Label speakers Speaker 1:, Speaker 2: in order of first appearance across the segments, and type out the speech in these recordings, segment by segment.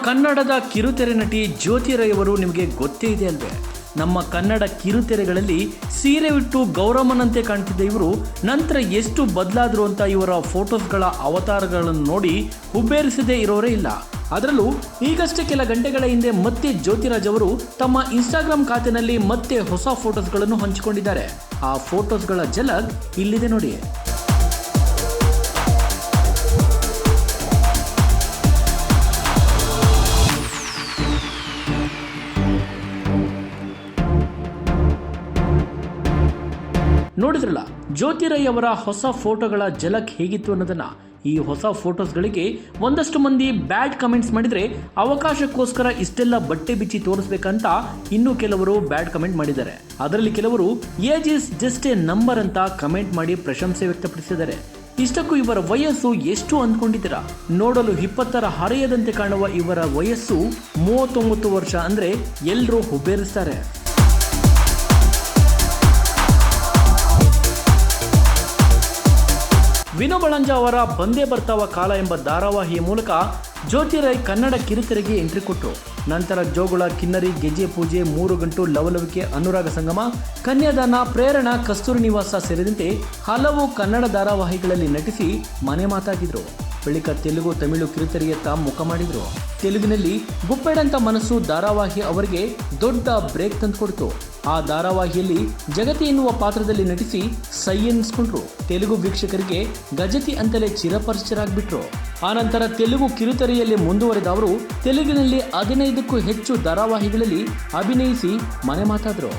Speaker 1: ಕನ್ನಡದ ಕಿರುತೆರೆ ನಟಿ ಜ್ಯೋತಿ ರೈ ಅವರು ನಿಮಗೆ ಗೊತ್ತೇ ಇದೆ ಅಲ್ವೇ? ನಮ್ಮ ಕನ್ನಡ ಕಿರುತೆರೆಗಳಲ್ಲಿ ಸೀರೆ ಉಟ್ಟು ಗೌರಮ್ಮನಂತೆ ಕಾಣ್ತಿದ್ದ ಇವರು ನಂತರ ಎಷ್ಟು ಬದಲಾದ್ರು ಅಂತ ಇವರ ಫೋಟೋಸ್ಗಳ ಅವತಾರಗಳನ್ನು ನೋಡಿ ಹುಬ್ಬೇರಿಸದೇ ಇರೋರೇ ಇಲ್ಲ. ಅದರಲ್ಲೂ ಈಗಷ್ಟೇ ಕೆಲ ಗಂಟೆಗಳ ಹಿಂದೆ ಮತ್ತೆ ಜ್ಯೋತಿರಾಜ್ ಅವರು ತಮ್ಮ ಇನ್ಸ್ಟಾಗ್ರಾಮ್ ಖಾತೆಯಲ್ಲಿ ಮತ್ತೆ ಹೊಸ ಫೋಟೋಸ್ಗಳನ್ನು ಹಂಚಿಕೊಂಡಿದ್ದಾರೆ. ಆ ಫೋಟೋಸ್ಗಳ ಝಲಕ್ ಇಲ್ಲಿದೆ ನೋಡಿ. ನೋಡಿದ್ರಲ್ಲ, ಜ್ಯೋತಿ ರೈ ಅವರ ಹೊಸ ಫೋಟೋಗಳ ಝಲಕ್ ಹೇಗಿತ್ತು ಅನ್ನೋದನ್ನ. ಈ ಹೊಸ ಫೋಟೋಸ್ಗಳಿಗೆ ಒಂದಷ್ಟು ಮಂದಿ ಬ್ಯಾಡ್ ಕಮೆಂಟ್ಸ್ ಮಾಡಿದ್ರೆ ಅವಕಾಶಕ್ಕೋಸ್ಕರ ಇಷ್ಟೆಲ್ಲ ಬಟ್ಟೆ ಬಿಚ್ಚಿ ತೋರಿಸ್ಬೇಕಂತ ಇನ್ನು ಕೆಲವರು ಬ್ಯಾಡ್ ಕಮೆಂಟ್ ಮಾಡಿದ್ದಾರೆ. ಅದರಲ್ಲಿ ಕೆಲವರು age is just A number ಅಂತ ಕಮೆಂಟ್ ಮಾಡಿ ಪ್ರಶಂಸೆ ವ್ಯಕ್ತಪಡಿಸಿದ್ದಾರೆ. ಇಷ್ಟಕ್ಕೂ ಇವರ ವಯಸ್ಸು ಎಷ್ಟು ಅಂದ್ಕೊಂಡಿದ್ದೀರಾ? ನೋಡಲು 20ರ ಹರೆಯದಂತೆ ಕಾಣುವ ಇವರ ವಯಸ್ಸು 39 ವರ್ಷ. ಅಂದ್ರೆ ಎಲ್ಲರೂ ಹುಬ್ಬೇರಿಸ್ತಾರೆ. ವಿನೋ ಬಳಂಜ ಅವರ ಬಂದೇ ಬರ್ತಾವ ಕಾಲ ಎಂಬ ಧಾರಾವಾಹಿಯ ಮೂಲಕ ಜ್ಯೋತಿ ರೈ ಕನ್ನಡ ಕಿರುತೆರೆಗೆ ಎಂಟ್ರಿ ಕೊಟ್ಟರು. ನಂತರ ಜೋಗುಳ, ಕಿನ್ನರಿ, ಗೆಜ್ಜೆ ಪೂಜೆ, 3 ಗಂಟು, ಲವಲವಿಕೆ, ಅನುರಾಗ ಸಂಗಮ, ಕನ್ಯಾದಾನ, ಪ್ರೇರಣ, ಕಸ್ತೂರಿ ನಿವಾಸ ಸೇರಿದಂತೆ ಹಲವು ಕನ್ನಡ ಧಾರಾವಾಹಿಗಳಲ್ಲಿ ನಟಿಸಿ ಮನೆ ಮಾತಾಗಿದ್ರು. ಬಳಿಕ ತೆಲುಗು, ತಮಿಳು ಕಿರುತೆರೆಯತ್ತ ಮುಖ ಮಾಡಿದ್ರು. ತೆಲುಗಿನಲ್ಲಿ ಗುಪ್ಪೆಡಂತ ಮನಸ್ಸು ಧಾರಾವಾಹಿ ಅವರಿಗೆ ದೊಡ್ಡ ಬ್ರೇಕ್ ತಂದುಕೊಡ್ತು. ಆ ಧಾರಾವಾಹಿಯಲ್ಲಿ ಜಗತಿ ಎನ್ನುವ ಪಾತ್ರದಲ್ಲಿ ನಟಿಸಿ ಸೈ ಎನ್ನಿಸ್ಕೊಂಡ್ರು. ತೆಲುಗು ವೀಕ್ಷಕರಿಗೆ ಗಜತಿ ಅಂತಲೇ ಚಿರಪರಿಚಿತರಾಗ್ಬಿಟ್ರು. ಆನಂತರ ತೆಲುಗು ಕಿರುತೆರೆಯಲ್ಲಿ ಮುಂದುವರೆದ ಅವರು ತೆಲುಗಿನಲ್ಲಿ 15ಕ್ಕೂ ಹೆಚ್ಚು ಧಾರಾವಾಹಿಗಳಲ್ಲಿ ಅಭಿನಯಿಸಿ ಮನೆ ಮಾತಾದ್ರು.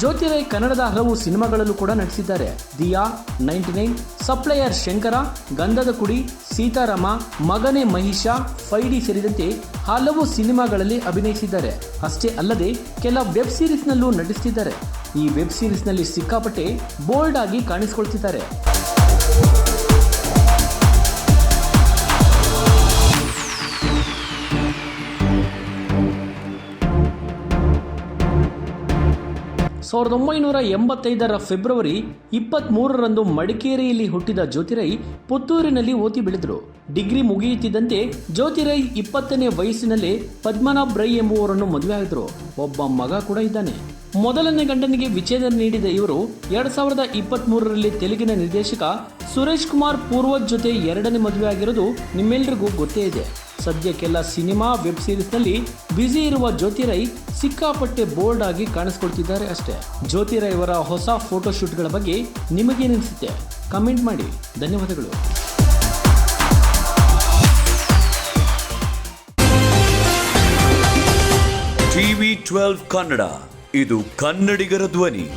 Speaker 1: ಜ್ಯೋತಿ ರೈ ಕನ್ನಡದ ಹಲವು ಸಿನಿಮಾಗಳಲ್ಲೂ ಕೂಡ ನಟಿಸಿದ್ದಾರೆ. ದಿಯಾ, 99, ಸಪ್ಲೈಯರ್ ಶಂಕರ, ಗಂಧದ ಕುಡಿ, ಸೀತಾರಾಮ, ಮಗನೇ ಮಹಿಷ, ಫೈಡಿ ಸೇರಿದಂತೆ ಹಲವು ಸಿನಿಮಾಗಳಲ್ಲಿ ಅಭಿನಯಿಸಿದ್ದಾರೆ. ಅಷ್ಟೇ ಅಲ್ಲದೆ ಕೆಲ ವೆಬ್ ಸೀರೀಸ್ನಲ್ಲೂ ನಟಿಸುತ್ತಿದ್ದಾರೆ. ಈ ವೆಬ್ ಸೀರೀಸ್ನಲ್ಲಿ ಸಿಕ್ಕಾಪಟ್ಟೆ ಬೋಲ್ಡ್ ಆಗಿ ಕಾಣಿಸಿಕೊಳ್ತಿದ್ದಾರೆ. ಸಾವಿರದ 1985ರ ಫೆಬ್ರವರಿ 23ರಂದು ಮಡಿಕೇರಿಯಲ್ಲಿ ಹುಟ್ಟಿದ ಜ್ಯೋತಿ ರೈ ಪುತ್ತೂರಿನಲ್ಲಿ ಓದಿ ಬೆಳೆದರು. ಡಿಗ್ರಿ ಮುಗಿಯುತ್ತಿದ್ದಂತೆ ಜ್ಯೋತಿ ರೈ 20ನೇ ವಯಸ್ಸಿನಲ್ಲೇ ಪದ್ಮನಾಭ್ ರೈ ಎಂಬುವರನ್ನು ಮದುವೆ ಆಗಿದ್ರು. ಒಬ್ಬ ಮಗ ಕೂಡ ಇದ್ದಾನೆ. ಮೊದಲನೇ ಗಂಡನಿಗೆ ವಿಚ್ಛೇದನ ನೀಡಿದ ಇವರು 2023ರಲ್ಲಿ ತೆಲುಗಿನ ನಿರ್ದೇಶಕ ಸುರೇಶ್ ಕುಮಾರ್ ಪೂರ್ವಜ್ ಜೊತೆ 2ನೇ ಮದುವೆ ಆಗಿರೋದು ನಿಮ್ಮೆಲ್ಲರಿಗೂ ಗೊತ್ತೇ ಇದೆ. ಸದ್ಯಕ್ಕೆಲ್ಲ ಸಿನಿಮಾ, ವೆಬ್ ಸೀರೀಸ್ನಲ್ಲಿ ಬ್ಯುಸಿ ಇರುವ ಜ್ಯೋತಿ ರೈ ಸಿಕ್ಕಾಪಟ್ಟೆ ಬೋಲ್ಡ್ ಆಗಿ ಕಾಣಿಸ್ಕೊಳ್ತಿದ್ದಾರೆ ಅಷ್ಟೇ. ಜ್ಯೋತಿ ರೈ ಅವರ ಹೊಸ ಫೋಟೋಶೂಟ್ಗಳ ಬಗ್ಗೆ ನಿಮಗೇನಿಸುತ್ತೆ ಕಮೆಂಟ್ ಮಾಡಿ. ಧನ್ಯವಾದಗಳು.
Speaker 2: TV12 ಕನ್ನಡ, ಇದು ಕನ್ನಡಿಗರ ಧ್ವನಿ.